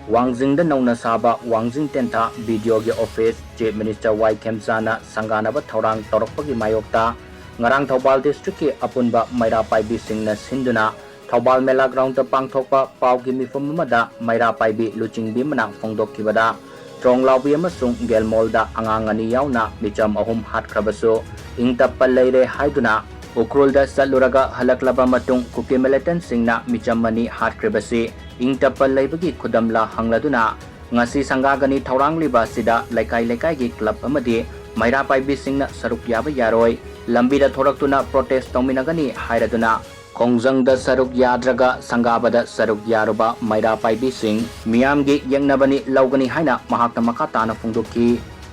Wangjingda nauna saba Wangjing tenta video gi office Chief Minister Y Khemchana sanganaba thorang torokpagi mayokta ngarang Thoubal district ki apunba maira paibi singna sinduna Thoubal mela ground ta pangthokpa paugi mifum amada maira paibi luchingbi manang phongdokkibada Tronglaubi amasung gelmolda angang ani yauna micham ahum hatkhrabasu ingtappa leire haiduna Ukrulda saluraga halaklaba matung kuki militant singna michamani hatkribasi ingtappa leibagi khudamla hangladuna ngasi sangagani thaurangliba sida laikai laikai gi club amadi maira paibi singna saruk yaba yaroi lambida thoraktuna protest tongminagani hairaduna Kongjangda saruk yadraga sangabada saruk yaruba maira paibi sing miyamgi yengnabani laugani haina mahakna makatana phungdoki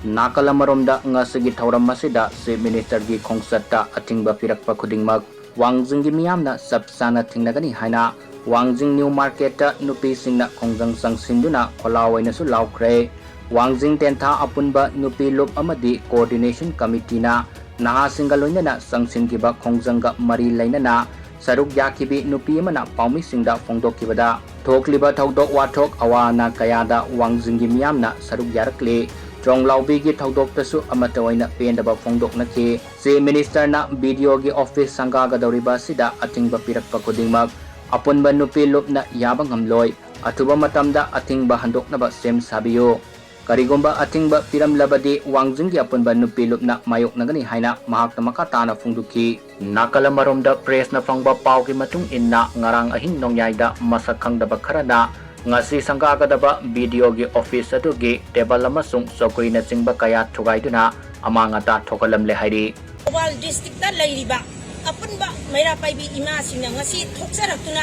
Nakalamaromda ngasigi thauram masida Chief Minister gi khongsatta atingba pirakpa khudingmak Wangjing gi miyamna sabsana thingnagani haina Wangjing New Market ta nupi singna khongjang sangsinduna kholawaina su laukre Wangjing tentha apunba nupi lup amadi coordination committee na naha singa loinana sangsingiba khongjanga mari lainana saruk yakibi nupi amana paumi singda phongdokkibada thokliba thaudok wathok awana kayada Wangjing gi miyamna saruk yarakle Tronglaubi gi thaudok tasu amata oina pendaba phongdok naki Chief Minister na video gi office sangaga doriba sida atingba pirakpa khudingmak apunba nupi lupna yaba ngamloi atuba matamda atingba handoknaba sem sabiyo karigomba atingba piramlabadi Wangjing gi apunba nupi lupna mayok nagani haina mahakna makatana phongduki nakalamaromda press na phangba pau gi matung inna ngarang ahing nongyaida masak khangdaba kharana ngasi sanggagadaba video gi office adugi table amasung sokoi na chingba kaya thugaiduna amangata thokalamle hairi Thoubal district ta leiriba apunba maira paibi ima singna ngasi thoksarakuna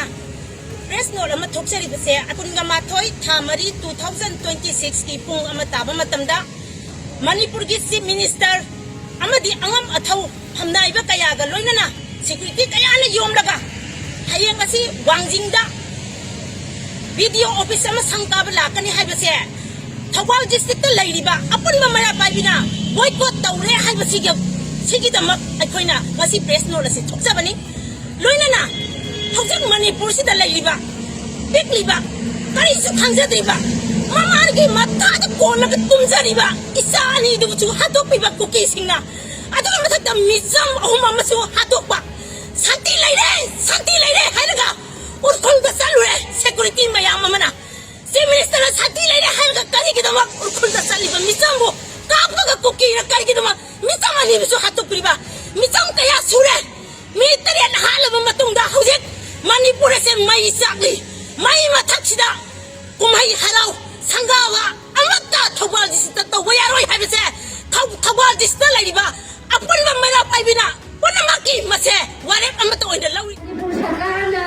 press note ama thoksari base apunga mathoi thamari 2026 ki pung ama taba matamda Manipur gi Chief Minister amadi angam athau hamnaiba kaya ga loinana security kaya na yomlaga hayang ngasi Wangjingda video office ama sangkaba lakani haibase Thoubal district ta leiriba apunba maira paibina boycott tawre haibasi gi sigidama aikoina ngasi press note asi thokjabani loinana hojak Manipur sida leiriba bekliba kari su khangjadriba mamargi matta da konaga tumjariba isani du chu hatokpiba kuki singna aduga mathakta mizam ahuma masu hatokpa santi leire hairaga urkhol da salure security mayam amana Chief Minister santi leire hairaga kari gidama urkhol da saliba mizambo kapga kuki ra kari gidama mizamani bisu hatokpriba mizam kaya sure military na halaba matungda hojek Manipur se mai sakli mai mathaksida kumai harau sangawa amata Thoubal district ta wayaroi haibase Thoubal district laiba apun ba mera paibina ponamaki mase warep amata oida lawi sarkarna